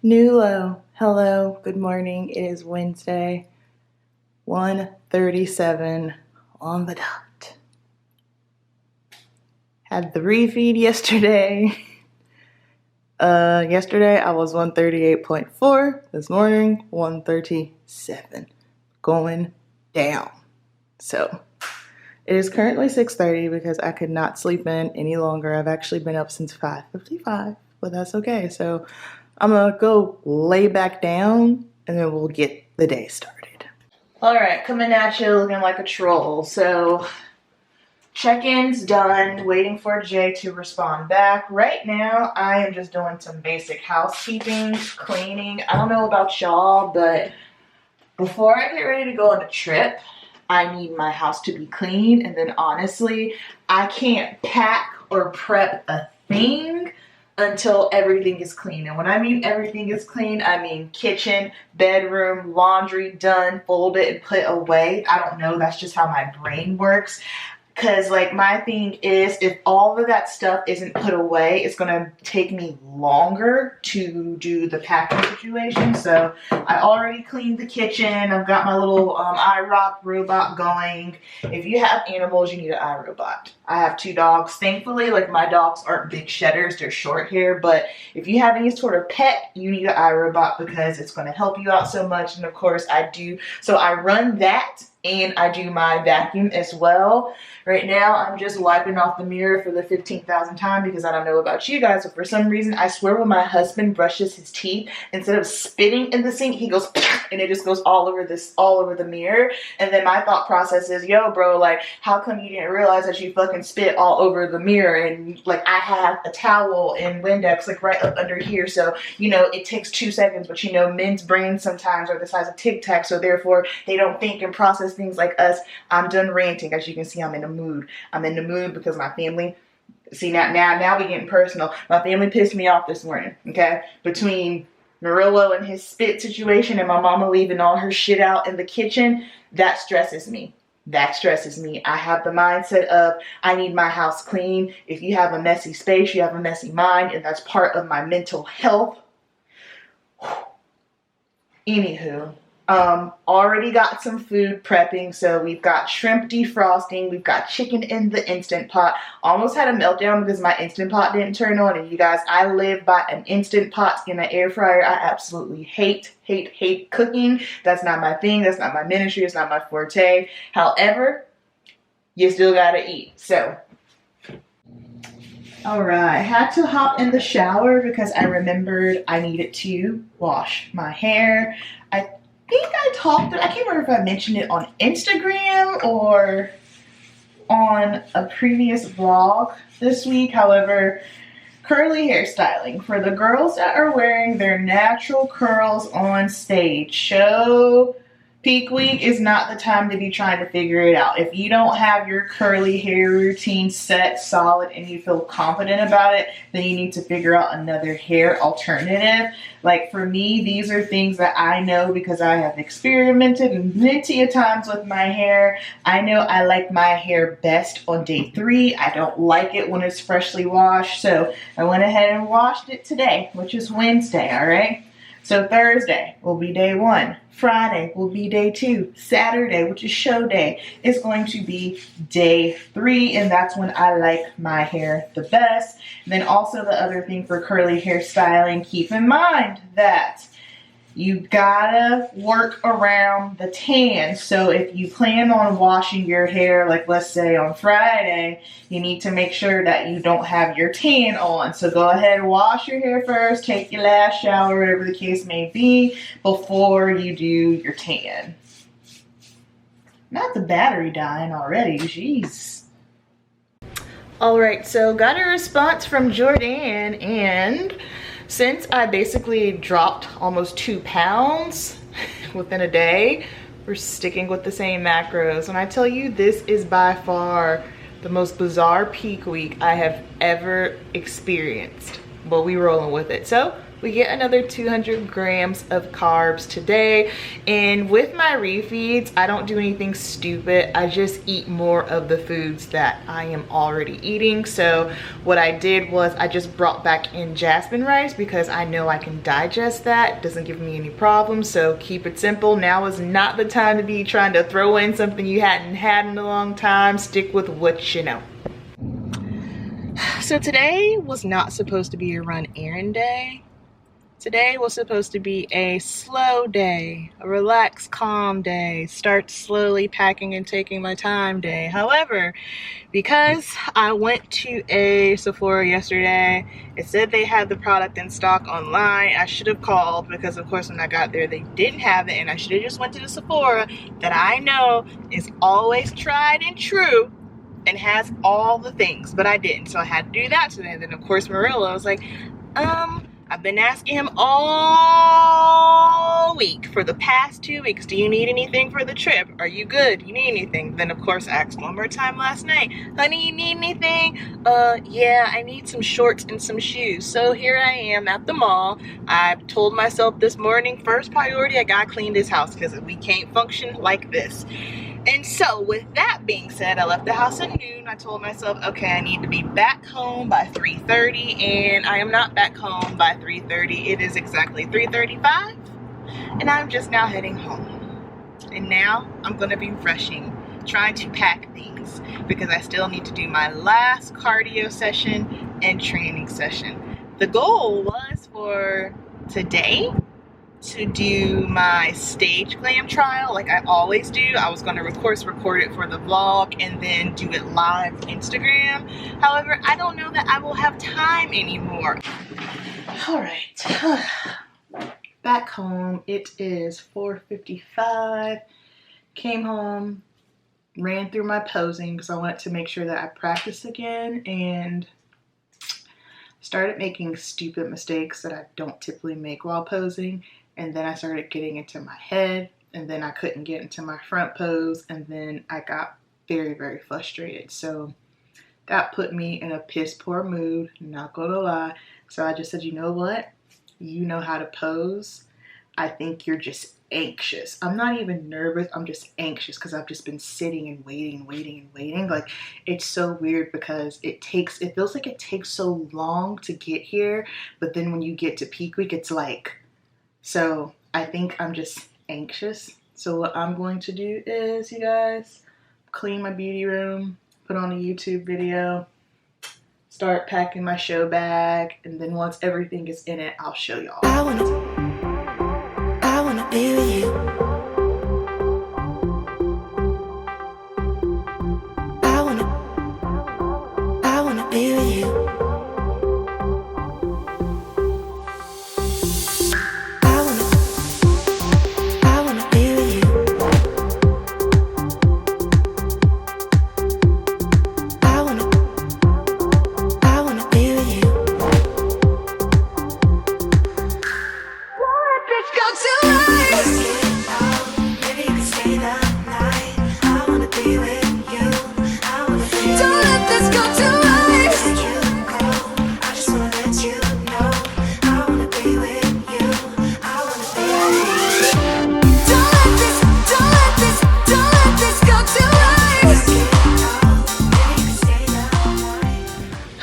New low. Hello, good morning. It is Wednesday, 1:37 on the dot. Had the refeed yesterday. Yesterday I was 138.4. This morning, 137. Going down. So, it is currently 6:30 because I could not sleep in any longer. I've actually been up since 5:55, but that's okay. So, I'm gonna go lay back down and then we'll get the day started. All right, coming at you looking like a troll. So check-in's done, waiting for Jay to respond back. Right now, I am just doing some basic housekeeping, cleaning. I don't know about y'all, but before I get ready to go on a trip, I need my house to be clean. And then honestly, I can't pack or prep a thing until everything is clean. And when I mean everything is clean, I mean kitchen, bedroom, laundry done, folded and put away. I don't know, that's just how my brain works. Because like my thing is, if all of that stuff isn't put away, it's gonna take me longer to do the packing situation. So I already cleaned the kitchen. I've got my little iRobot robot going. If you have animals, you need an iRobot. I have 2 dogs. Thankfully, like my dogs aren't big shedders, they're short hair. But if you have any sort of pet, you need an iRobot because it's gonna help you out so much. And of course I do. So I run that and I do my vacuum as well. Right now, I'm just wiping off the mirror for the 15,000th time because I don't know about you guys, but for some reason, I swear when my husband brushes his teeth, instead of spitting in the sink, he goes and it just goes all over the mirror. And then my thought process is, yo, bro, like, how come you didn't realize that you fucking spit all over the mirror? And like, I have a towel and Windex like right up under here, so you know it takes 2 seconds. But you know, men's brains sometimes are the size of Tic Tac, so therefore they don't think and process things like us. I'm done ranting. As you can see, I'm in a mood. I'm in the mood because my family, see now we getting personal. My family pissed me off this morning, okay? Between Murillo and his spit situation and my mama leaving all her shit out in the kitchen, that stresses me. That stresses me. I have the mindset of I need my house clean. If you have a messy space, you have a messy mind, and that's part of my mental health. Anywho. Already got some food prepping. So we've got shrimp defrosting. We've got chicken in the Instant Pot. Almost had a meltdown because my Instant Pot didn't turn on. And you guys, I live by an Instant Pot in an air fryer. I absolutely hate cooking. That's not my thing. That's not my ministry. It's not my forte. However, you still gotta eat. So, alright, I had to hop in the shower because I remembered I needed to wash my hair. I can't remember if I mentioned it on Instagram or on a previous vlog this week. However, curly hairstyling for the girls that are wearing their natural curls on stage. Show peak week is not the time to be trying to figure it out. If you don't have your curly hair routine set solid and you feel confident about it, then you need to figure out another hair alternative. Like for me, these are things that I know because I have experimented plenty of times with my hair. I know I like my hair best on day 3. I don't like it when it's freshly washed. So I went ahead and washed it today, which is Wednesday, all right? So Thursday will be day 1. Friday will be day 2. Saturday, which is show day, is going to be day 3. And that's when I like my hair the best. And then also the other thing for curly hair styling, keep in mind that you gotta work around the tan. So if you plan on washing your hair, like let's say on Friday, you need to make sure that you don't have your tan on. So go ahead and wash your hair first, take your last shower, whatever the case may be, before you do your tan. Not the battery dying already, jeez. Alright, so got a response from Jordan, and since I basically dropped almost 2 pounds within a day, we're sticking with the same macros. When I tell you this is by far the most bizarre peak week I have ever experienced, but we rolling with it. So we get another 200 grams of carbs today. And with my refeeds, I don't do anything stupid. I just eat more of the foods that I am already eating. So what I did was I just brought back in jasmine rice because I know I can digest that. It doesn't give me any problems. So keep it simple. Now is not the time to be trying to throw in something you hadn't had in a long time. Stick with what you know. So today was not supposed to be a run errand day. Today was supposed to be a slow day, a relaxed, calm day, start slowly packing and taking my time day. However, because I went to a Sephora yesterday, it said they had the product in stock online. I should have called because of course when I got there they didn't have it, and I should have just went to the Sephora that I know is always tried and true and has all the things, but I didn't, so I had to do that today. And then of course Marilla was like, I've been asking him all week for the past 2 weeks, do you need anything for the trip? Are you good? You need anything? Then of course I asked one more time last night, honey, you need anything? Yeah, I need some shorts and some shoes. So here I am at the mall. I told myself this morning, first priority, I gotta clean this house because we can't function like this. And so with that being said, I left the house at noon. I told myself, okay, I need to be back home by 3:30, and I am not back home by 3:30. It is exactly 3:35, and I'm just now heading home. And now I'm gonna be rushing, trying to pack things because I still need to do my last cardio session and training session. The goal was for today to do my stage glam trial like I always do. I was gonna of course record it for the vlog and then do it live Instagram. However, I don't know that I will have time anymore. All right, back home. It is 4:55. Came home, ran through my posing because I wanted to make sure that I practiced again, and started making stupid mistakes that I don't typically make while posing. And then I started getting into my head, and then I couldn't get into my front pose, and then I got very, very frustrated. So that put me in a piss poor mood, not gonna lie. So I just said, you know what? You know how to pose. I think you're just anxious. I'm not even nervous, I'm just anxious because I've just been sitting and waiting. Like, it's so weird because it feels like it takes so long to get here, but then when you get to peak week, it's like, so I think I'm just anxious. So what I'm going to do is, you guys, clean my beauty room, put on a YouTube video, start packing my show bag, and then once everything is in it, I'll show y'all. I wanna be with you. I wanna be with you.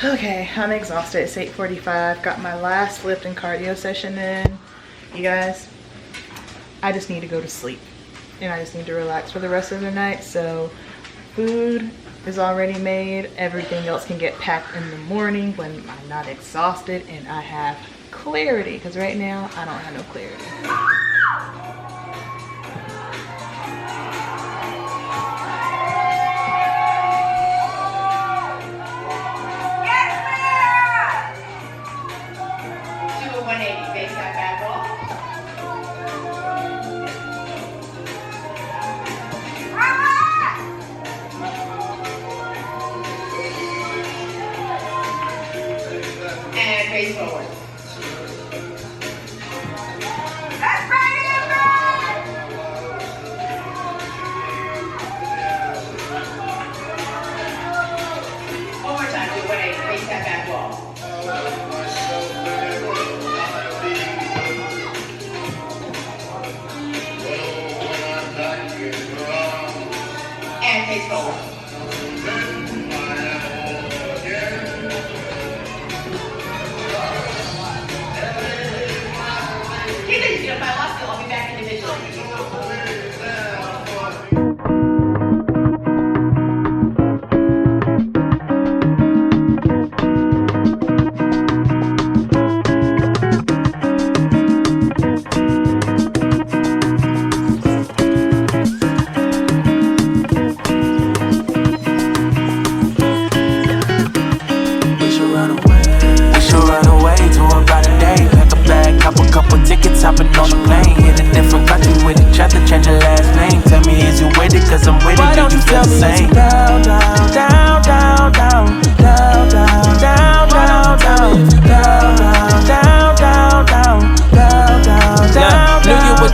Okay, I'm exhausted. It's 8:45. Got my last lift and cardio session in. You guys, I just need to go to sleep and I just need to relax for the rest of the night. So food is already made. Everything else can get packed in the morning when I'm not exhausted and I have clarity, because right now I don't have no clarity. Face forward. One more time, do 180, face that back wall.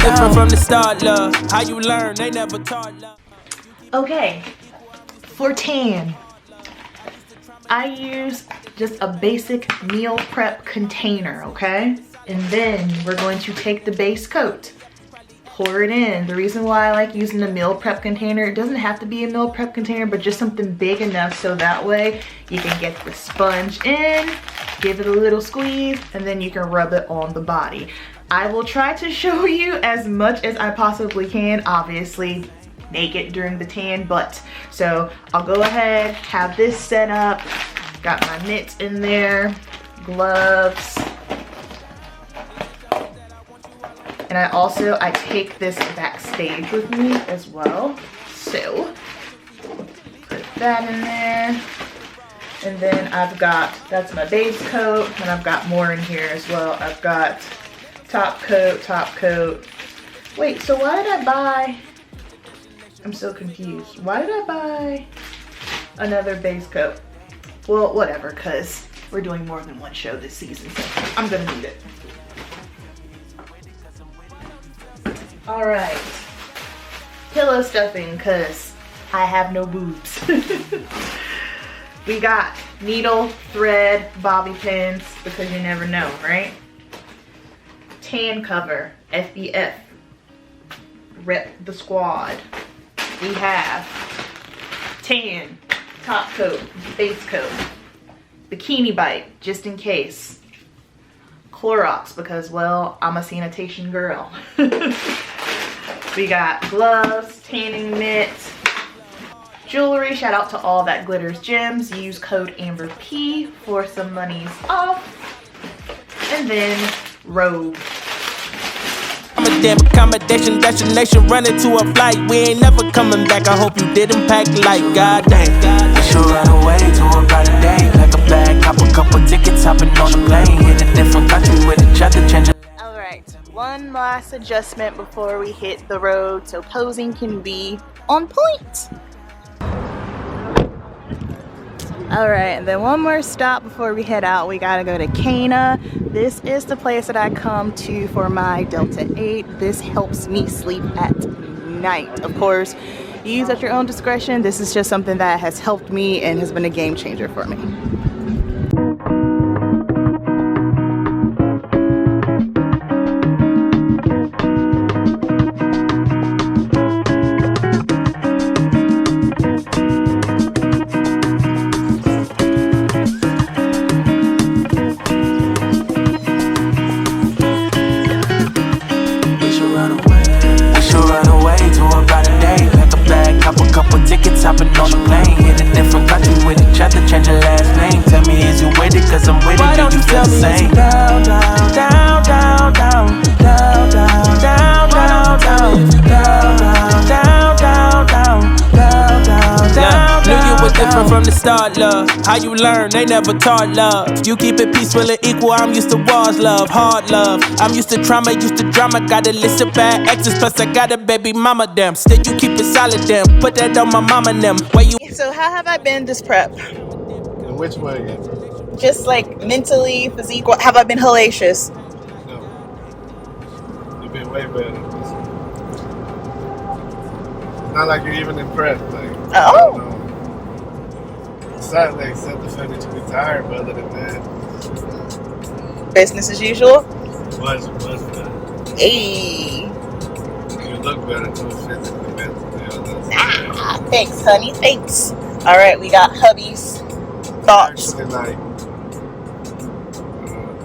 different from the start, love. How you learn, they never taught love. Okay, for tan, I use just a basic meal prep container, okay? And then we're going to take the base coat, pour it in. The reason why I like using the meal prep container, it doesn't have to be a meal prep container, but just something big enough so that way you can get the sponge in, give it a little squeeze, and then you can rub it on the body. I will try to show you as much as I possibly can, obviously naked during the tan, but so I'll go ahead, have this set up, got my mitts in there, gloves, and I take this backstage with me as well, so put that in there. And then I've got, that's my base coat, and I've got more in here as well. I've got top coat. Wait, so why did I buy, I'm so confused. Why did I buy another base coat? Well, whatever, cause we're doing more than one show this season, so I'm gonna need it. All right, pillow stuffing, cause I have no boobs. We got needle, thread, bobby pins, because you never know, right? Tan cover, FBF, rep the squad. We have tan, top coat, base coat, bikini bite, just in case. Clorox, because, well, I'm a sanitation girl. We got gloves, tanning mitts, jewelry. Shout out to all that glitters gems. Use code AMBERP for some monies off. And then robe. I'm a damn accommodation, destination, running to a flight. We ain't never coming back. I hope you didn't pack like goddamn. We should run away to a brighter day. Like a bag, cop a couple tickets, hopping on the plane. Hit a different country with each other, changing. Alright, one last adjustment before we hit the road so posing can be on point. Alright, and then one more stop before we head out. We gotta go to Cana. This is the place that I come to for my Delta 8. This helps me sleep at night. Of course, use at your own discretion. This is just something that has helped me and has been a game changer for me. Hopping on the plane, hit a different country with each other, change your last name. Tell me, is you with it? Cause I'm with it. Why don't you tell me it's down, down, down, down, down, down, down, down, down, down, down, down, down, down, down, down, down. Knew you was different from the start, love. How you learn, they never taught love. You keep it peaceful and equal, I'm used to wars, love, hard love. I'm used to trauma, used to drama. Got a list of bad exes, plus I got a baby mama, damn. Still you keep it solid, damn. Put that on my mama, them. Where you? So how have I been this prep? In which way? Just like mentally, physique. Have I been hellacious? No. You've been way better. It's not like you're even impressed. Like, oh. Sadly, except the fact that you be tired, but other than that, business as usual. Was better. Hey. You look better too, physically, mentally. Thanks, honey. Thanks. All right, we got hubby's thoughts. Actually, like,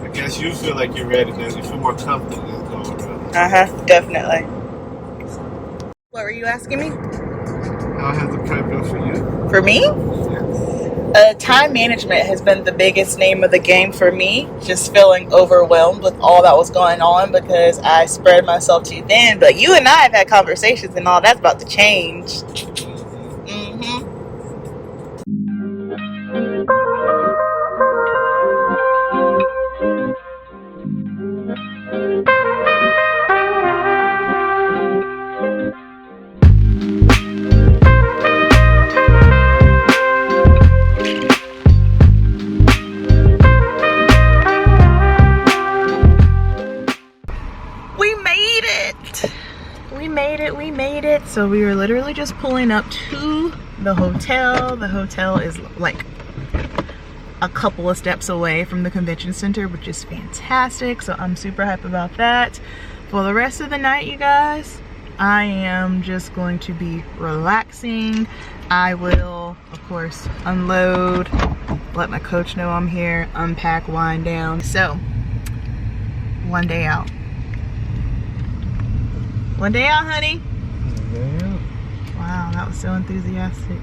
I guess you feel like you're ready now. You feel more comfortable than going around. Definitely. What were you asking me? How has the prep been for you? For me? Yes. Time management has been the biggest name of the game for me. Just feeling overwhelmed with all that was going on because I spread myself too thin. But you and I have had conversations and all that's about to change. We made it! made it. So we were literally just pulling up to the hotel. The hotel is like a couple of steps away from the convention center, which is fantastic. So I'm super hyped about that. For the rest of the night, you guys, I am just going to be relaxing. I will, of course, unload, let my coach know I'm here, unpack, wind down. So, one day out. One day out, honey. Yeah. Wow, that was so enthusiastic.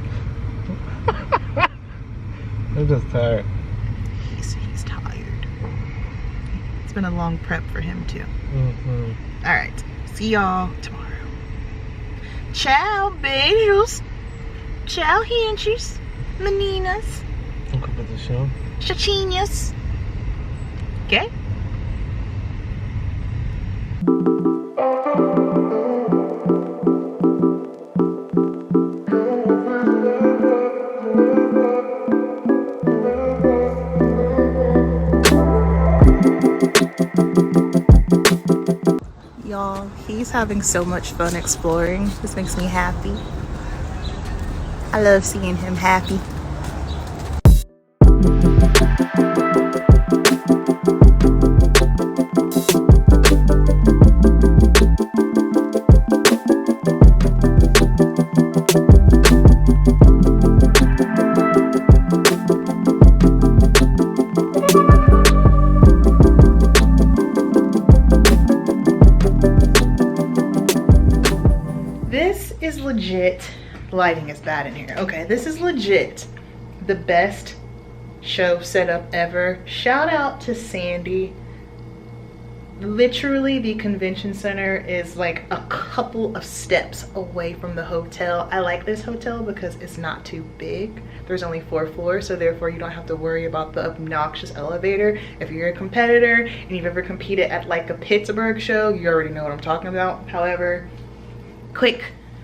I'm just tired. He's tired. It's been a long prep for him too. All right, see y'all tomorrow. Ciao, beijos. Ciao, hinches. Meninas. Welcome to the show. Chachinhas. Okay? Y'all, he's having so much fun exploring. This makes me happy. I love seeing him happy. This is legit. The lighting is bad in here. Okay, this is legit the best show setup ever. Shout out to Sandy. Literally, the convention center is like a couple of steps away from the hotel. I like this hotel because it's not too big. There's only 4 floors, so therefore you don't have to worry about the obnoxious elevator. If you're a competitor and you've ever competed at like a Pittsburgh show, you already know what I'm talking about. However, quick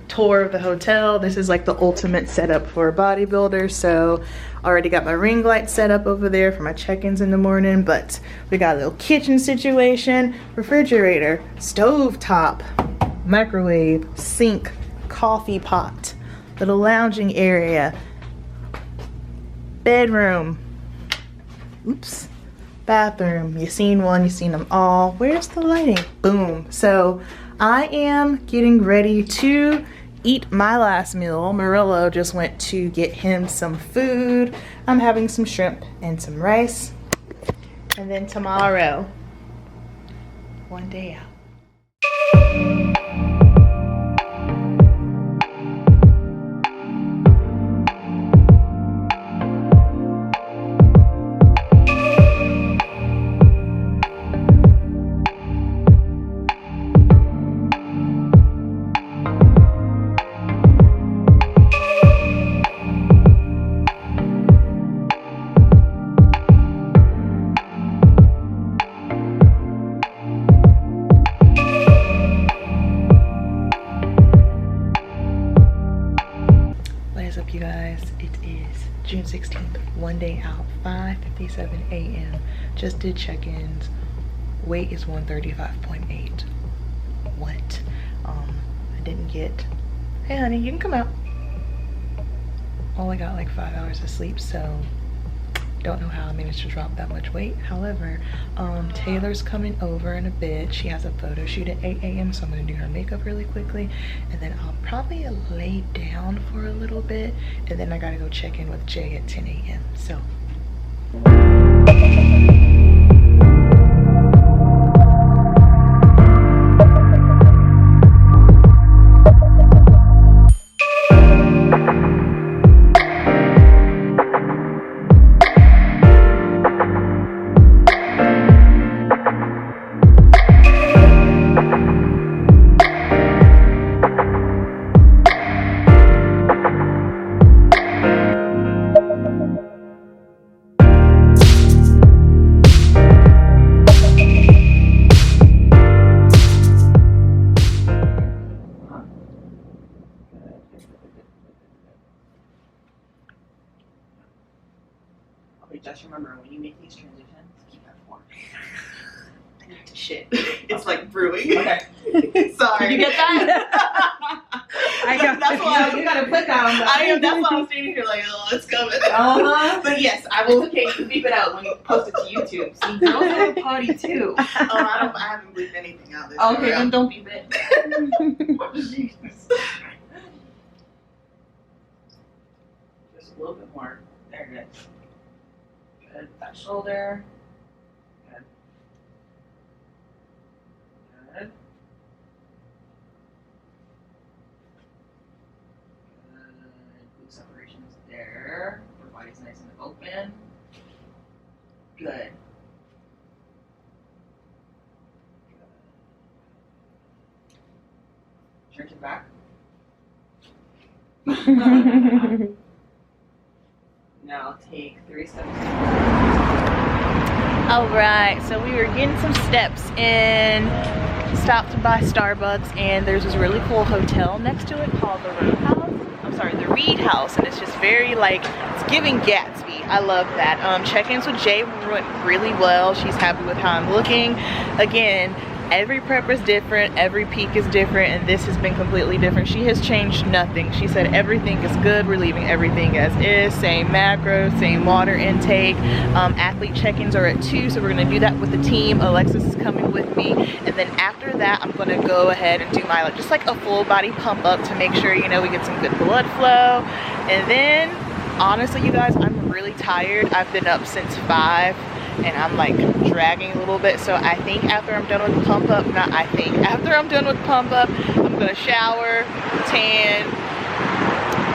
tour of the hotel. This is like the ultimate setup for a bodybuilder. So already got my ring light set up over there for my check-ins in the morning, but we got a little kitchen situation, refrigerator, stove top, microwave, sink, coffee pot, little lounging area, bedroom, oops, bathroom. You've seen one, you've seen them all. Where's the lighting? Boom. So I am getting ready to eat my last meal. Murillo just went to get him some food. I'm having some shrimp and some rice. And then tomorrow, one day out. You guys, it is June 16th, one day out, 5:57 a.m. Just did check-ins. Weight is 135.8. What? I didn't get, hey honey, you can come out. Only got like 5 hours of sleep, so don't know how I managed to drop that much weight. However, Taylor's coming over in a bit. She has a photo shoot at 8 a.m. so I'm gonna do her makeup really quickly, and then I'll probably lay down for a little bit, and then I gotta go check in with Jay at 10 a.m. So just remember, when you make these transitions, keep that form. I need to shit. It's like brewing. Okay. Sorry. Did you get that? I got That's why you gotta put that on the I am. That's why I'm standing here like, oh, it's coming. But yes, I will. Okay, you beep it out when you post it to YouTube. See, girls have a party too. Oh, I haven't bleeped anything out this. Okay, then don't beep it. Just a little bit more. There it is. Good. That shoulder. Good. Good. Glute separations there. Your body's nice and open. Good. Turn it back. Now take 3 steps. All right, so we were getting some steps in. Stopped by Starbucks, and there's this really cool hotel next to it called the Reed House, and it's just very like, it's giving Gatsby. I love that. Check-ins with Jay went really well. She's happy with how I'm looking. Again, every prep is different, every peak is different, and this has been completely different. She has changed nothing. She said everything is good, we're leaving everything as is, same macros, same water intake. Athlete check-ins are at 2, so we're gonna do that with the team. Alexis is coming with me, and then after that I'm gonna go ahead and do my just like a full body pump up to make sure, you know, we get some good blood flow. And then honestly, you guys, I'm really tired. I've been up since 5 and I'm like dragging a little bit, so I think after I'm done with the pump up, after I'm done with the pump up, I'm gonna shower, tan,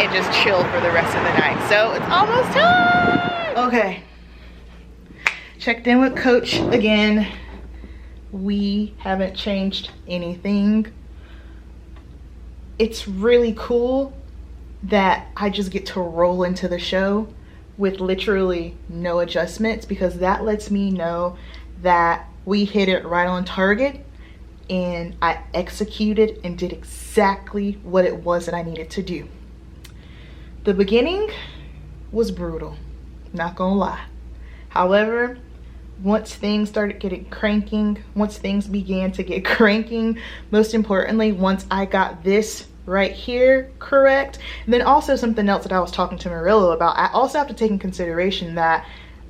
and just chill for the rest of the night. So it's almost time. Okay, checked in with coach again. We haven't changed anything. It's really cool that I just get to roll into the show with literally no adjustments, because that lets me know that we hit it right on target and I executed and did exactly what it was that I needed to do. The beginning was brutal, not gonna lie. However, once things started getting cranking, once things began to get cranking, most importantly, once I got this right here correct, and then also something else that I was talking to Marilla about, I also have to take in consideration that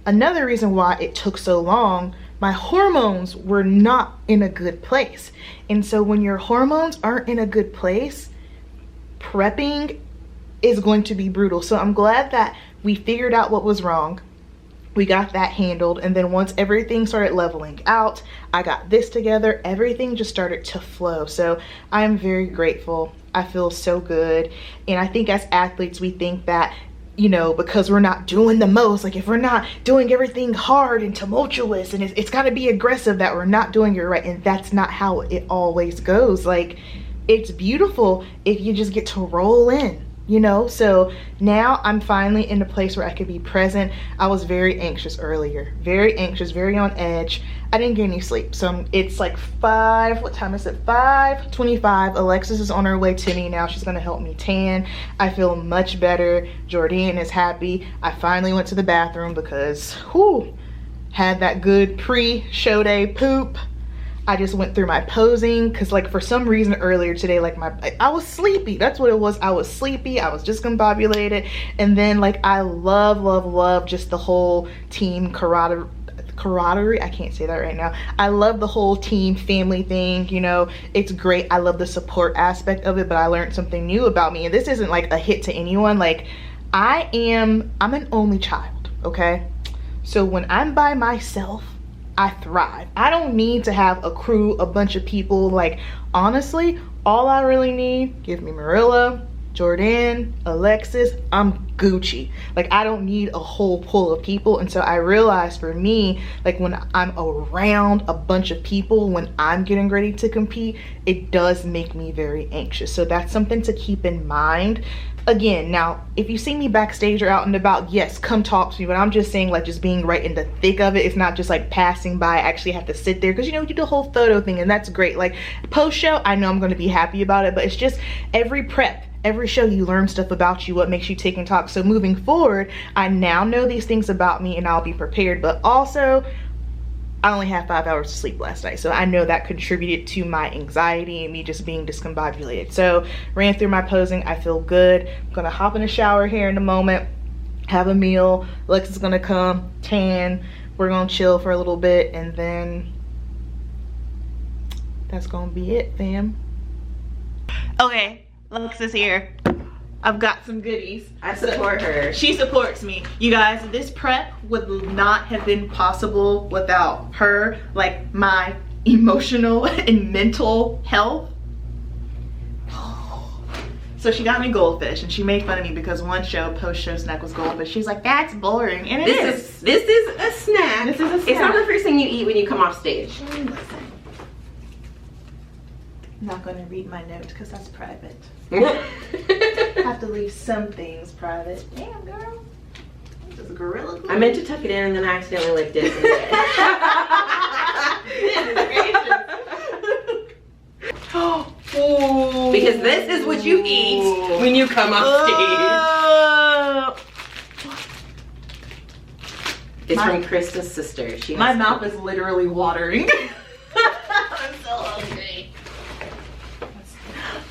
another reason why it took so long, my hormones were not in a good place. And so when your hormones aren't in a good place, prepping is going to be brutal. So I'm glad that we figured out what was wrong. We got that handled, and then once everything started leveling out, I got this together, everything just started to flow. So I'm very grateful. I feel so good. And I think as athletes, we think that, you know, because we're not doing the most, like if we're not doing everything hard and tumultuous and it's got to be aggressive, that we're not doing it right. And that's not how it always goes. Like, it's beautiful if you just get to roll in, you know. So now I'm finally in a place where I could be present. I was very anxious earlier, very anxious, very on edge. I didn't get any sleep. So it's like 5, what time is it? 5:25. Alexis is on her way to me now. She's gonna help me tan. I feel much better. Jordan is happy. I finally went to the bathroom because had that good pre-show day poop. I just went through my posing because, like, for some reason earlier today, like, I was sleepy. That's what it was. I was sleepy. I was discombobulated. And then, like, I love just the whole team camaraderie. I can't say that right now. I love the whole team family thing, you know. It's great. I love the support aspect of it, but I learned something new about me. And this isn't like a hit to anyone. Like, I'm an only child, okay? So when I'm by myself, I thrive. I don't need to have a crew, a bunch of people. Like, honestly, all I really need, give me Marilla, Jordan, Alexis, I'm Gucci. Like, I don't need a whole pool of people. And so I realized for me, like, when I'm around a bunch of people, when I'm getting ready to compete, it does make me very anxious. So that's something to keep in mind. Again, now, if you see me backstage or out and about, yes, come talk to me. But I'm just saying, like, just being right in the thick of it. It's not just like passing by. I actually have to sit there because, you know, you do the whole photo thing, and that's great. Like, post-show, I know I'm going to be happy about it, but it's just every prep, every show, you learn stuff about you, what makes you tick and talk. So moving forward, I now know these things about me and I'll be prepared. But also, I only had 5 hours of sleep last night, so I know that contributed to my anxiety and me just being discombobulated. So ran through my posing. I feel good. I'm gonna hop in the shower here in a moment, have a meal. Alexa's gonna come tan. We're gonna chill for a little bit, and then that's gonna be it, fam. Okay, Lex is here. I've got some goodies. I support her. She supports me. You guys, this prep would not have been possible without her, like my emotional and mental health. So she got me goldfish, and she made fun of me because one post-show snack was goldfish. She's like, that's boring, and This is a snack. This is a snack. It's not the first thing you eat when you come off stage. Listen. I'm not gonna read my notes because that's private. Have to leave some things private. Damn, girl. This is gorilla glue. I meant to tuck it in and then I accidentally licked it. Oh. Because this is what you eat when you come off stage. It's from Krista's sister. My mouth is literally watering. I'm so hungry.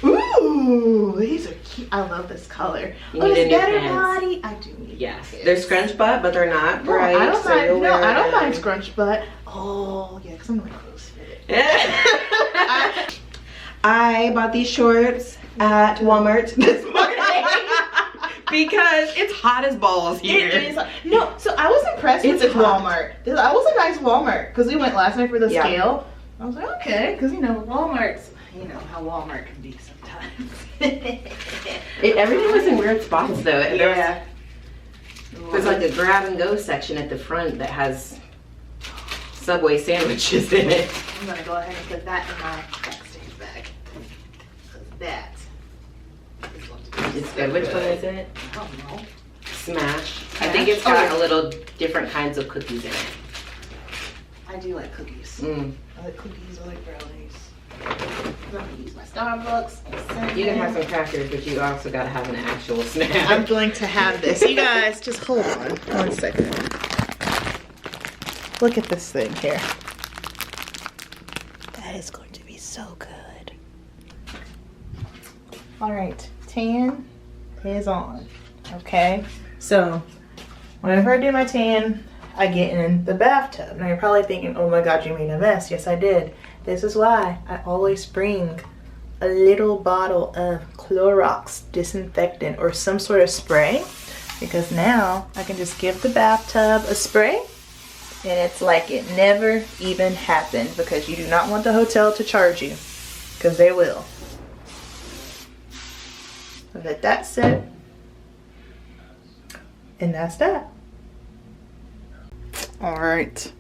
Ooh, these are cute. I love this color. You Oh, need it's a new better pants. body. I do need. Yes, pants. they're scrunch butt, but they're not No, bright. I don't so mind. you'll No, wear I don't them. mind scrunch butt. Oh yeah, because I'm really close fit. I bought these shorts at Walmart this morning because it's hot as balls here. It is. No, so I was impressed with It's this hot. Walmart. I was a nice Walmart because we went last night for the Yeah. scale. I was like, okay, because you know Walmart's. You know how Walmart can be sometimes. Everything was in weird spots though. Yeah. There's like a grab and go section at the front that has Subway sandwiches in it. I'm gonna go ahead and put that in my backstage bag. That is going to be It's good. Which one is it? I don't know. Smash. I think it's got a little different kinds of cookies in it. I do like cookies. Mm. I like cookies. I like brownies. I'm gonna use my Starbucks. You can have some crackers, but you also gotta have an actual snack. I'm going to have this. You guys, just hold on 1 second. Look at this thing here. That is going to be so good. All right, tan is on. Okay, so whenever I do my tan, I get in the bathtub. Now you're probably thinking, oh my God, you made a mess. Yes, I did. This is why I always bring a little bottle of Clorox disinfectant or some sort of spray, because now I can just give the bathtub a spray and it's like it never even happened, because you do not want the hotel to charge you, because they will. Let that sit, and that's that. All right,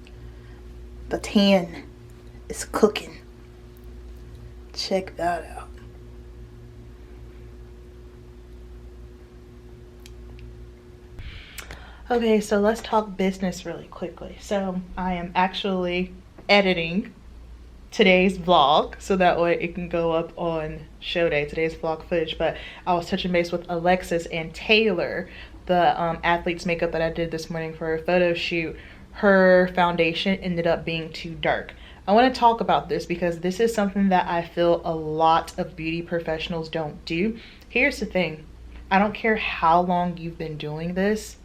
the tan is cooking. Check that out. Okay, so let's talk business really quickly. So I am actually editing today's vlog so that way it can go up on show day, today's vlog footage. But I was touching base with Alexis and Taylor, the athlete's makeup that I did this morning for a photo shoot. Her foundation ended up being too dark. I want to talk about this because this is something that I feel a lot of beauty professionals don't do. Here's the thing. I don't care how long you've been doing this.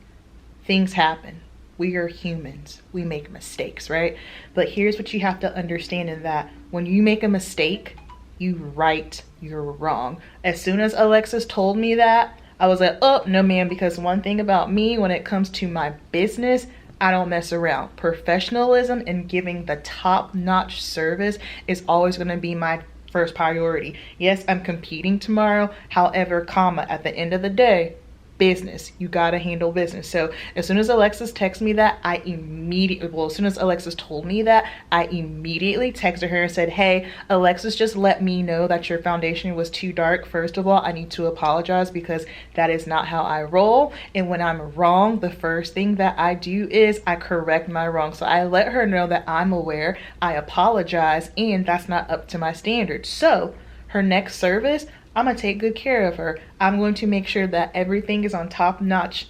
Things happen. We are humans. We make mistakes, right? But here's what you have to understand, in that when you make a mistake, you right your wrong. As soon as Alexis told me that, I was like, oh, no, ma'am, because one thing about me when it comes to my business, I don't mess around. Professionalism and giving the top-notch service is always going to be my first priority. Yes, I'm competing tomorrow. However, at the end of the day, business. You gotta handle business. So as soon as Alexis texted me that, as soon as Alexis told me that, I immediately texted her and said, hey, Alexis just let me know that your foundation was too dark. First of all, I need to apologize because that is not how I roll. And when I'm wrong, the first thing that I do is I correct my wrong. So I let her know that I'm aware, I apologize, and that's not up to my standards. So her next service, I'm gonna take good care of her. I'm going to make sure that everything is in top-notch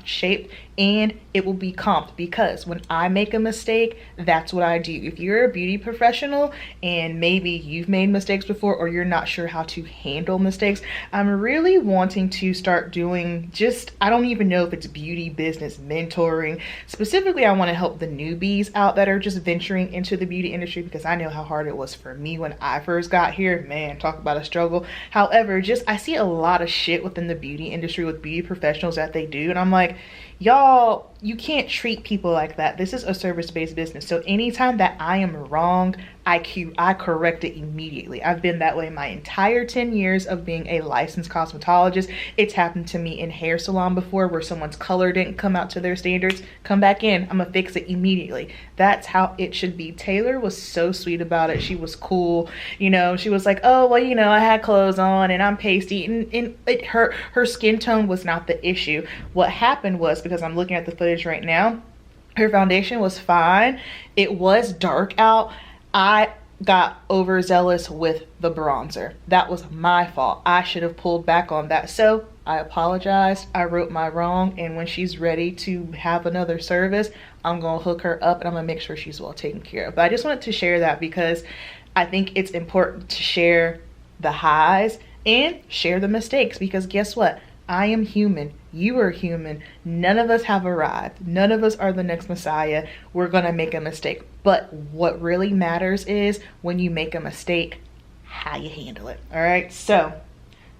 shape, and it will be comped, because when I make a mistake, that's what I do. If you're a beauty professional and maybe you've made mistakes before, or you're not sure how to handle mistakes, I'm really wanting to start doing just, I don't even know if it's beauty business mentoring. Specifically, I want to help the newbies out that are just venturing into the beauty industry, because I know how hard it was for me when I first got here. Man, talk about a struggle. However, just I see a lot of shit within the beauty industry with beauty professionals that they do, and I'm like, y'all, you can't treat people like that. This is a service-based business. So anytime that I am wrong, I correct it immediately. I've been that way my entire 10 years of being a licensed cosmetologist. It's happened to me in hair salon before, where someone's color didn't come out to their standards. Come back in, I'm gonna fix it immediately. That's how it should be. Taylor was so sweet about it. She was cool. You know, she was like, oh, well, you know, I had clothes on and I'm pasty, and her skin tone was not the issue. What happened was, because I'm looking at the footage right now, her foundation was fine. It was dark out. I got overzealous with the bronzer. That was my fault. I should have pulled back on that. So I apologized. I wrote my wrong. And when she's ready to have another service, I'm going to hook her up and I'm going to make sure she's well taken care of. But I just wanted to share that, because I think it's important to share the highs and share the mistakes, because guess what? I am human. You are human. None of us have arrived. None of us are the next Messiah. We're going to make a mistake. But what really matters is, when you make a mistake, how you handle it. All right. So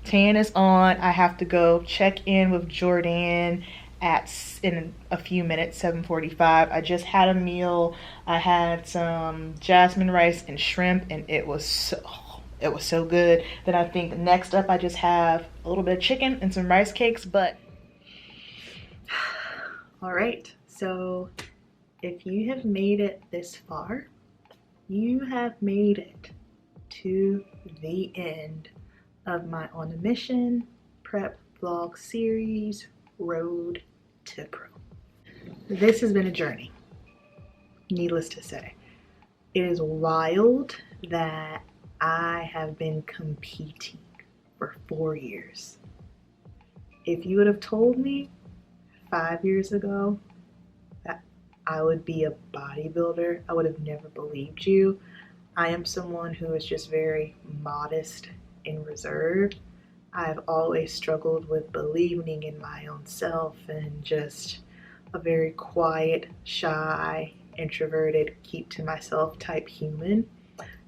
tan is on. I have to go check in with Jordan in a few minutes, 7:45. I just had a meal. I had some jasmine rice and shrimp, and it was so good. Then I think next up I just have a little bit of chicken and some rice cakes. But all right, so if you have made it this far, you have made it to the end of my On a Mission prep vlog series, Road to Pro. This has been a journey, needless to say. It is wild that I have been competing for 4 years. If you would have told me 5 years ago that I would be a bodybuilder, I would have never believed you. I am someone who is just very modest and reserved. I've always struggled with believing in my own self, and just a very quiet, shy, introverted, keep to myself type human.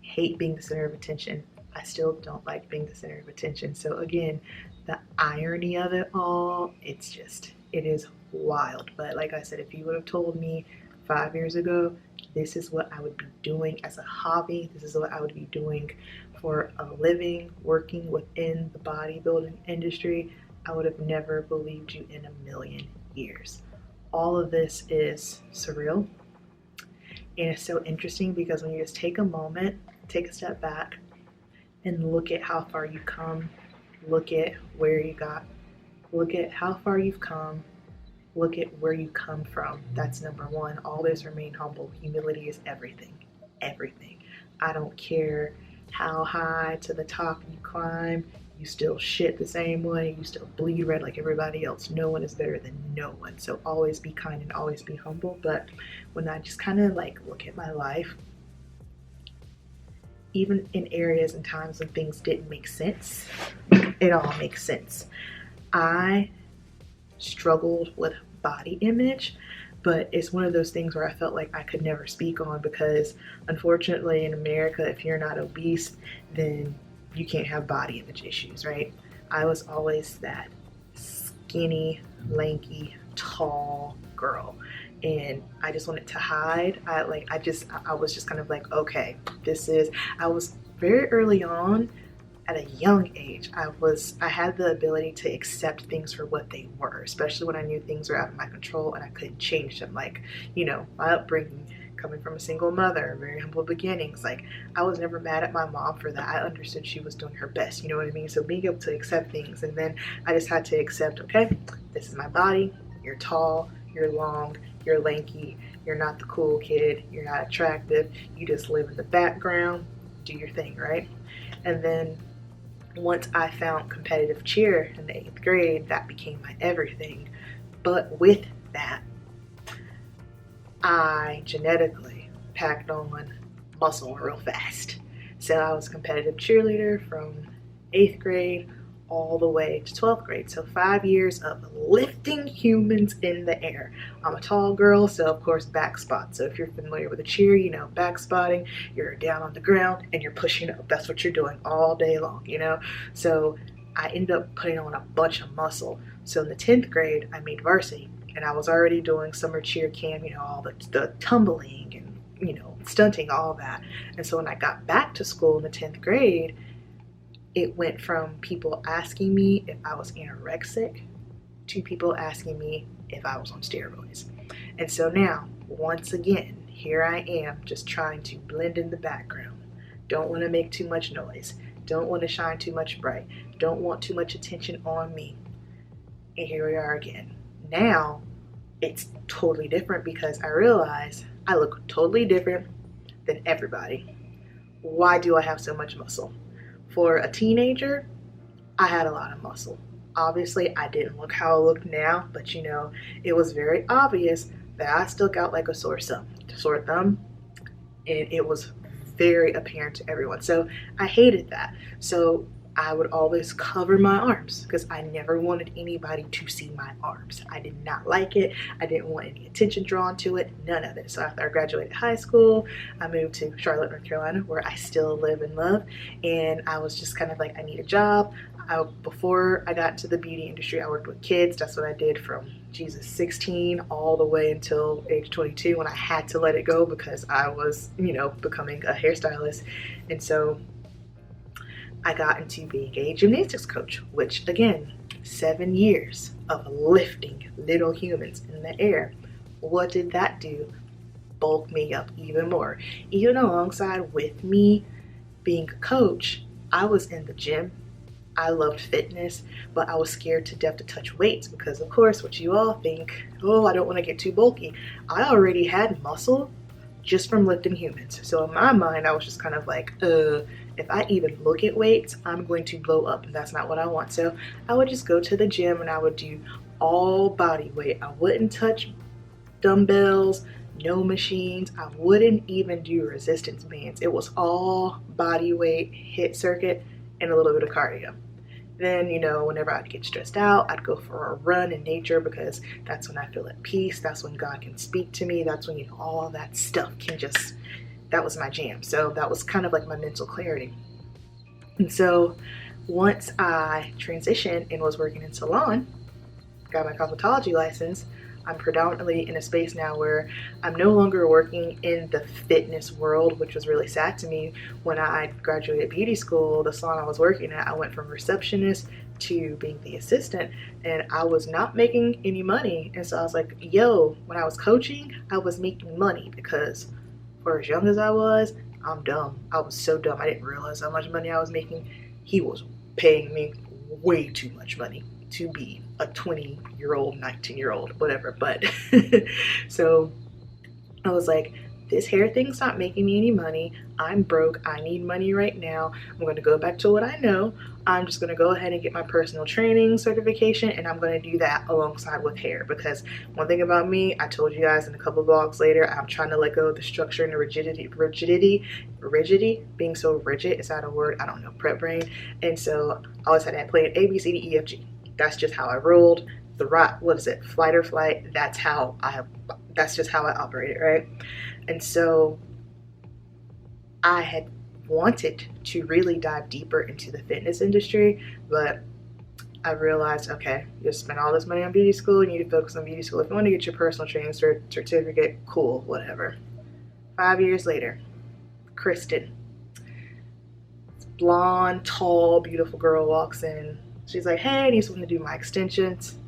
Hate being the center of attention. I still don't like being the center of attention. So again, the irony of it all, it is wild. But like I said, if you would have told me 5 years ago, this is what I would be doing as a hobby, this is what I would be doing for a living, working within the bodybuilding industry, I would have never believed you in a million years. All of this is surreal. And it's so interesting, because when you just take a moment, take a step back, and look at how far you've come, look at where you got, look at how far you've come, look at where you come from. That's number one. Always remain humble. Humility is everything. Everything. I don't care how high to the top you climb, you still shit the same way, you still bleed red like everybody else. No one is better than no one. So always be kind and always be humble. But when I just kind of like look at my life, even in areas and times when things didn't make sense, it all makes sense. I struggled with body image, but it's one of those things where I felt like I could never speak on, because unfortunately in America, if you're not obese, then you can't have body image issues, right? I was always that skinny, lanky, tall girl, and I just wanted to hide. I was just kind of like, okay, I was very early on, at a young age, I had the ability to accept things for what they were, especially when I knew things were out of my control and I couldn't change them. Like, you know, my upbringing, coming from a single mother, very humble beginnings, like I was never mad at my mom for that. I understood she was doing her best, you know what I mean? So being able to accept things, and then I just had to accept, okay, this is my body, you're tall, you're long, you're lanky, you're not the cool kid, you're not attractive, you just live in the background, do your thing, right? And then once I found competitive cheer in the 8th grade, that became my everything. But with that, I genetically packed on muscle real fast. So I was a competitive cheerleader from 8th grade all the way to 12th grade. So 5 years of lifting humans in the air. I'm a tall girl, so of course back spot. So if you're familiar with a cheer, you know back spotting, you're down on the ground and you're pushing up. That's what you're doing all day long, you know? So I ended up putting on a bunch of muscle. So in the 10th grade, I made varsity, and I was already doing summer cheer camp, you know, all the tumbling and, you know, stunting, all that. And so when I got back to school in the 10th grade, it went from people asking me if I was anorexic to people asking me if I was on steroids. And so now, once again, here I am just trying to blend in the background. Don't want to make too much noise. Don't want to shine too much bright. Don't want too much attention on me. And here we are again. Now, it's totally different because I realize I look totally different than everybody. Why do I have so much muscle? For a teenager, I had a lot of muscle. Obviously, I didn't look how I look now, but you know, it was very obvious that I stuck out like a sore thumb, and it was very apparent to everyone. So I hated that. So I would always cover my arms because I never wanted anybody to see my arms. I did not like it. I didn't want any attention drawn to it, none of it. So after I graduated high school, I moved to Charlotte, North Carolina, where I still live and love. And I was just kind of like, I need a job. Before I got into the beauty industry, I worked with kids. That's what I did from 16 all the way until age 22 when I had to let it go because I was, you know, becoming a hairstylist. And so I got into being a gymnastics coach, which again, 7 years of lifting little humans in the air. What did that do? Bulk me up even more. Even alongside with me being a coach, I was in the gym. I loved fitness, but I was scared to death to touch weights because of course what you all think, oh, I don't want to get too bulky. I already had muscle just from lifting humans. So in my mind, I was just kind of like, if I even look at weights, I'm going to blow up, and that's not what I want. So I would just go to the gym and I would do all body weight. I wouldn't touch dumbbells, no machines. I wouldn't even do resistance bands. It was all body weight, hit circuit, and a little bit of cardio. Then, you know, whenever I'd get stressed out, I'd go for a run in nature because that's when I feel at peace. That's when God can speak to me. That's when, you know, all that stuff can just, that was my jam. So that was kind of like my mental clarity. And so once I transitioned and was working in salon, got my cosmetology license, I'm predominantly in a space now where I'm no longer working in the fitness world, which was really sad to me. When I graduated beauty school, the salon I was working at, I went from receptionist to being the assistant, and I was not making any money. And so I was like, yo, when I was coaching, I was making money because for as young as I was, I'm dumb. I was so dumb. I didn't realize how much money I was making. He was paying me way too much money to be a 20-year-old, 19-year-old, whatever. But so I was like, this hair thing's not making me any money. I'm broke. I need money right now. I'm going to go back to what I know. I'm just going to go ahead and get my personal training certification, and I'm going to do that alongside with hair. Because one thing about me, I told you guys in a couple vlogs later, I'm trying to let go of the structure and the rigidity, being so rigid. Is that a word? I don't know, prep brain. And so I always had that plan A, B, C, D, E, F, G. That's just how I rolled. The what is it? Flight or flight. That's just how I operated, right? And so I had wanted to really dive deeper into the fitness industry, but I realized, okay, you spend all this money on beauty school, you need to focus on beauty school. If you want to get your personal training certificate, cool, whatever. 5 years later, Kristen, blonde, tall, beautiful girl walks in. She's like, hey, I need someone to do my extensions.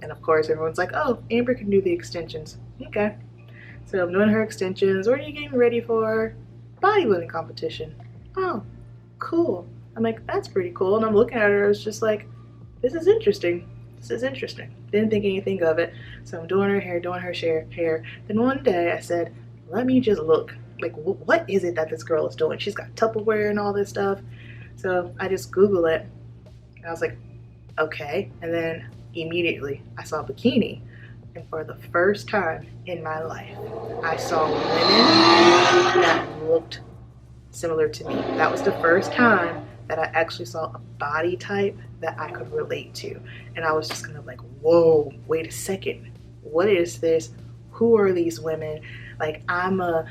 And of course, everyone's like, oh, Amber can do the extensions. Okay. So I'm doing her extensions. What are you getting ready for? Bodybuilding competition. Oh, cool. I'm like, that's pretty cool. And I'm looking at her, I was just like, this is interesting. This is interesting. Didn't think anything of it. So I'm doing her hair, doing her hair. Then one day I said, let me just look. Like, what is it that this girl is doing? She's got Tupperware and all this stuff. So I just Google it. And I was like, okay. And then immediately I saw Bikini. And for the first time in my life, I saw women that looked similar to me. That was the first time that I actually saw a body type that I could relate to. And I was just kind of like, whoa, wait a second. What is this? Who are these women? Like, I'm a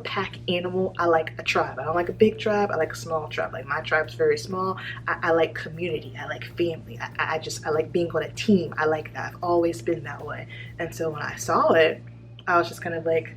pack animal. I like a tribe. I don't like a big tribe. I like a small tribe. Like, my tribe's very small. I like community. I like family. I like being on a team. I like that. I've always been that way. And so when I saw it, I was just kind of like,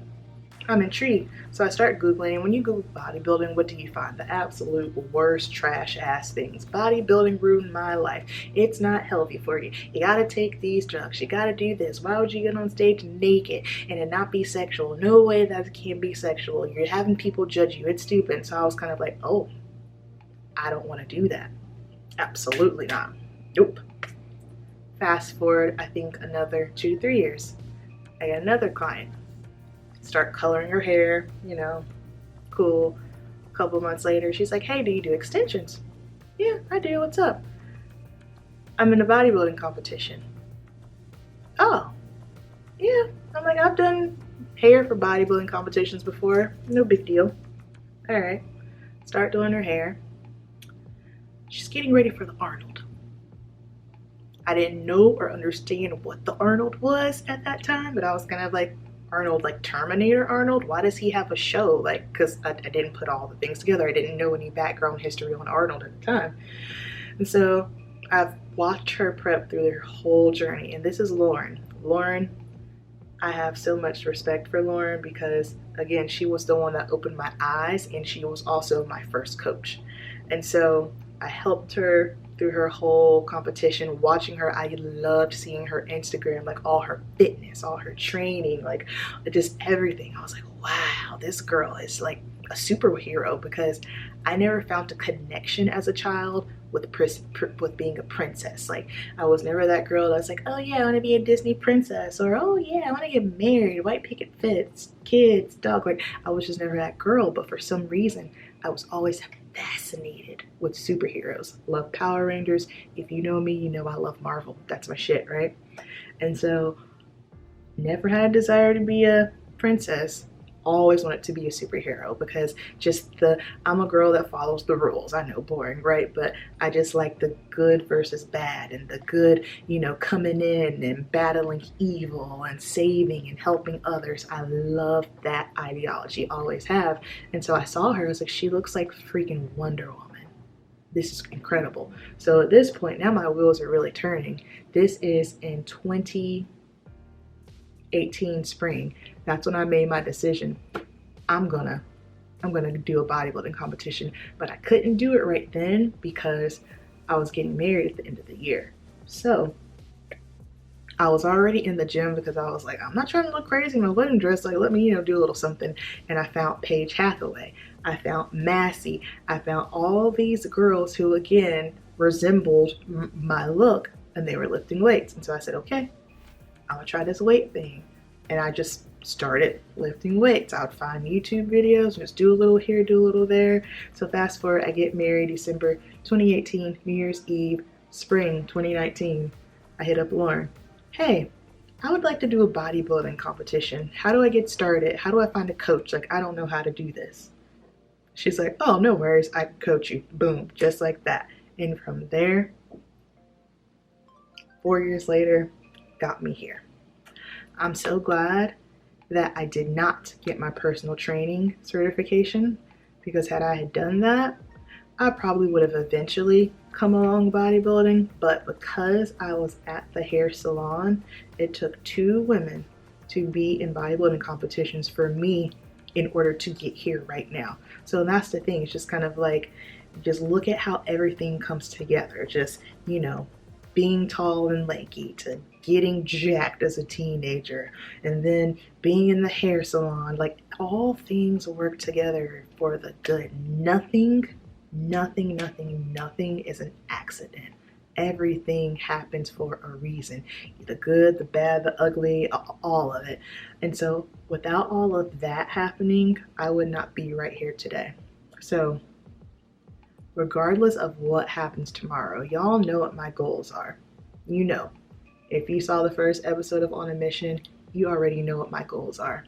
I'm intrigued. So I start Googling, and when you Google bodybuilding, what do you find? The absolute worst trash ass things. Bodybuilding ruined my life. It's not healthy for you. You gotta take these drugs. You gotta do this. Why would you get on stage naked and it not be sexual? No way that can be sexual. You're having people judge you. It's stupid. So I was kind of like, oh, I don't want to do that. Absolutely not. Nope. Fast forward, I think another 2 to 3 years. I got another client. Start coloring her hair, you know, cool. A couple months later, she's like, hey, do you do extensions? Yeah, I do. What's up? I'm in a bodybuilding competition. Oh, yeah. I'm like, I've done hair for bodybuilding competitions before. No big deal. All right. Start doing her hair. She's getting ready for the Arnold. I didn't know or understand what the Arnold was at that time, but I was kind of like, Arnold, like Terminator Arnold? Why does he have a show? Like, because I didn't put all the things together. I didn't know any background history on Arnold at the time. And so I've watched her prep through their whole journey. And this is Lauren. Lauren, I have so much respect for Lauren because, again, she was the one that opened my eyes, and she was also my first coach. And so I helped her through her whole competition. Watching her, I loved seeing her Instagram, like all her fitness, all her training, like just everything. I was like, wow, this girl is like a superhero, because I never found a connection as a child with being a princess. Like, I was never that girl that's like, oh yeah, I want to be a Disney princess, or oh yeah, I want to get married, white picket fence, kids, dog. Like, I was just never that girl. But for some reason, I was always fascinated with superheroes. Love Power Rangers. If you know me, you know I love Marvel. That's my shit, right? And so never had a desire to be a princess. Always wanted to be a superhero, because just I'm a girl that follows the rules. I know, boring, right? But I just like the good versus bad, and the good, you know, coming in and battling evil and saving and helping others. I love that ideology, always have. And so I saw her, I was like, she looks like freaking Wonder Woman. This is incredible. So at this point, now my wheels are really turning. This is in 2018 spring. That's when I made my decision. I'm gonna do a bodybuilding competition, but I couldn't do it right then because I was getting married at the end of the year. So I was already in the gym because I was like, I'm not trying to look crazy in my wedding dress. Like, let me, you know, do a little something. And I found Paige Hathaway. I found Massey. I found all these girls who, again, resembled my look, and they were lifting weights. And so I said, okay, I'm gonna try this weight thing. And I just started lifting weights. I would find YouTube videos, just do a little here, do a little there. So fast forward, I get married December 2018, New Year's Eve, spring 2019. I hit up Lauren. Hey, I would like to do a bodybuilding competition. How do I get started? How do I find a coach? Like, I don't know how to do this. She's like, oh, no worries, I can coach you. Boom, just like that. And from there, 4 years later, got me here. I'm so glad that I did not get my personal training certification, because had I had done that, I probably would have eventually come along bodybuilding. But because I was at the hair salon, it took 2 women to be in bodybuilding competitions for me in order to get here right now. So that's the thing. It's just kind of like, just look at how everything comes together. Just, you know, being tall and lanky to getting jacked as a teenager, and then being in the hair salon. Like, all things work together for the good. Nothing is an accident. Everything happens for a reason. The good, the bad, the ugly, all of it. And so without all of that happening, I would not be right here today. So regardless of what happens tomorrow, y'all know what my goals are. You know, If you saw the first episode of On a Mission, you already know what my goals are.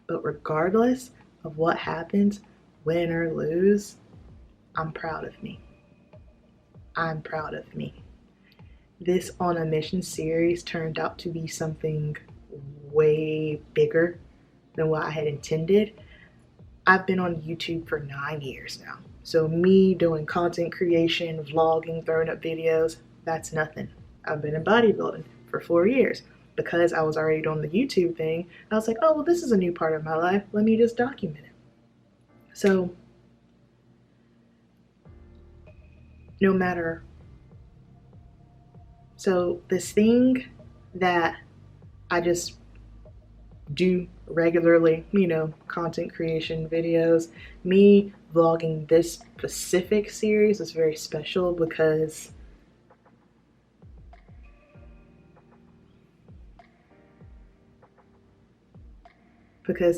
But regardless of what happens, win or lose, I'm proud of me. I'm proud of me. This On a Mission series turned out to be something way bigger than what I had intended. I've been on YouTube for 9 years now. So me doing content creation, vlogging, throwing up videos, that's nothing. I've been in bodybuilding for 4 years. Because I was already doing the YouTube thing, I was like, oh, well, this is a new part of my life. Let me just document it. So no matter, so this thing that I just do regularly, you know, content creation videos, me vlogging this specific series is very special because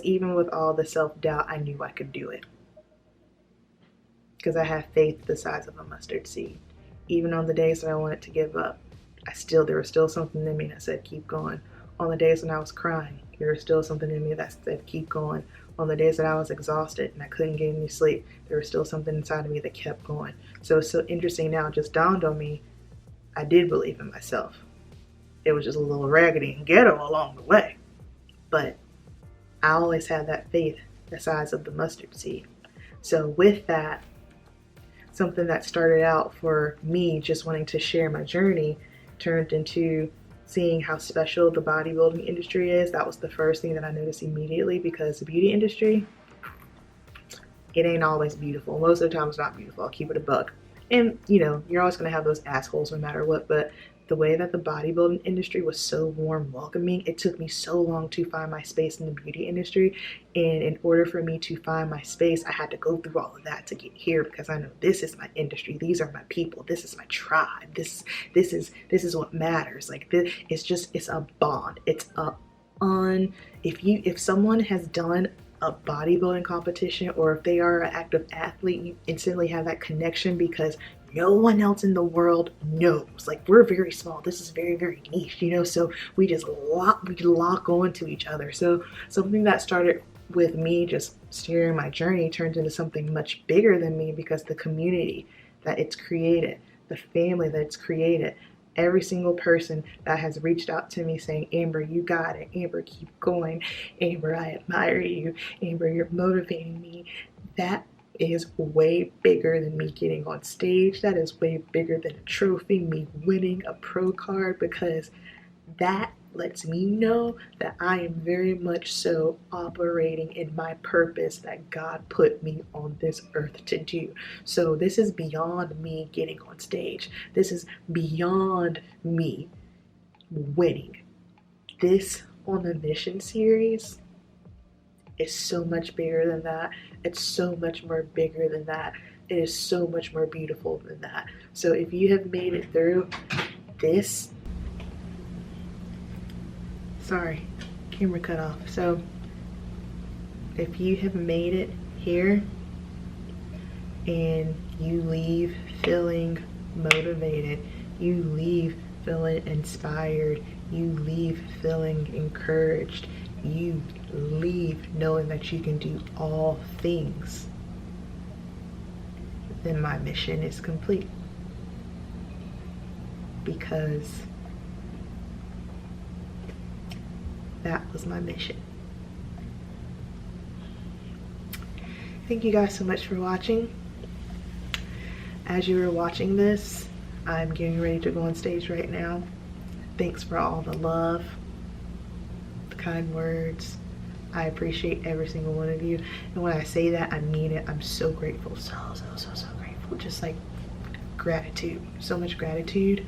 even with all the self-doubt, I knew I could do it. Because I have faith the size of a mustard seed. Even on the days that I wanted to give up, there was still something in me that said, keep going. On the days when I was crying, there was still something in me that said, keep going. On the days that I was exhausted and I couldn't get any sleep, there was still something inside of me that kept going. So it's so interesting now, it just dawned on me, I did believe in myself. It was just a little raggedy and ghetto along the way. But I always had that faith the size of the mustard seed. So with that, something that started out for me just wanting to share my journey turned into seeing how special the bodybuilding industry is. That was the first thing that I noticed immediately, because the beauty industry, it ain't always beautiful. Most of the time it's not beautiful. I'll keep it a buck. And you know, you're always gonna have those assholes no matter what, but the way that the bodybuilding industry was so warm, welcoming, it took me so long to find my space in the beauty industry. And in order for me to find my space, I had to go through all of that to get here, because I know this is my industry. These are my people. This is my tribe. This is what matters. Like this, it's a bond. If someone has done a bodybuilding competition, or if they are an active athlete, you instantly have that connection because no one else in the world knows. Like, we're very small. This is very, very niche, you know, so we just lock on to each other. So something that started with me just steering my journey turned into something much bigger than me, because the community that it's created, the family that it's created, every single person that has reached out to me saying, Amber, you got it. Amber, keep going. Amber, I admire you. Amber, you're motivating me. That is way bigger than me getting on stage. That is way bigger than a trophy, me winning a pro card, because that lets me know that I am very much so operating in my purpose that God put me on this earth to do. So this is beyond me getting on stage. This is beyond me winning. This On a Mission series is so much bigger than that. It's so much more bigger than that. It is so much more beautiful than that. So if you have made it through this, sorry, camera cut off. So if you have made it here and you leave feeling motivated, you leave feeling inspired, you leave feeling encouraged, you leave knowing that you can do all things, then my mission is complete. Because that was my mission. Thank you guys so much for watching. As you were watching this, I'm getting ready to go on stage right now. Thanks for all the love, the kind words. I appreciate every single one of you. And when I say that, I mean it. I'm so grateful. So grateful. Just like gratitude. So much gratitude.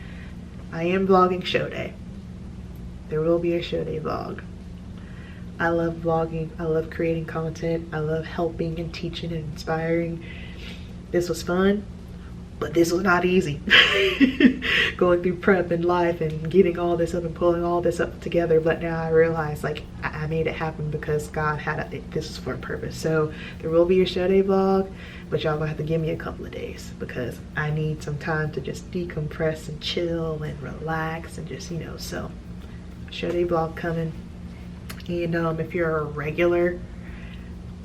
I am vlogging show day. There will be a show day vlog. I love vlogging. I love creating content. I love helping and teaching and inspiring. This was fun, But this was not easy. Going through prep and life and getting all this up and pulling all this up together. But now I realize like I made it happen because God had this is for a purpose. So there will be a show day vlog, but y'all gonna have to give me a couple of days because I need some time to just decompress and chill and relax and just, you know, so show day vlog coming. And if you're a regular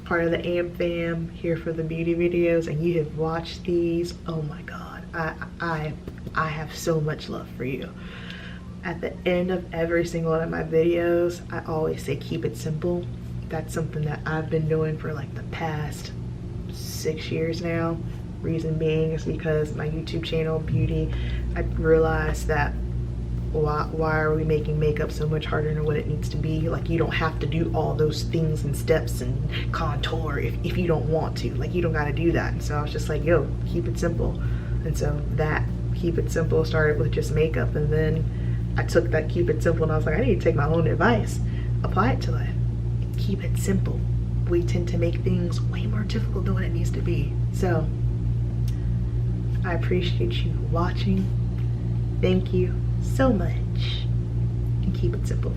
part of the AM fam here for the beauty videos and you have watched these, oh my god, I have so much love for you. At the end of every single one of my videos, I always say keep it simple. That's something that I've been doing for like the past 6 years now. Reason being is because my YouTube channel beauty, I realized that why are we making makeup so much harder than what it needs to be? Like, you don't have to do all those things and steps and contour if you don't want to. Like, you don't got to do that. And so I was just like, yo, keep it simple. And so that keep it simple started with just makeup, and then I took that keep it simple and I was like, I need to take my own advice, apply it to life. Keep it simple. We tend to make things way more difficult than what it needs to be. So I appreciate you watching. Thank you so much, and keep it simple.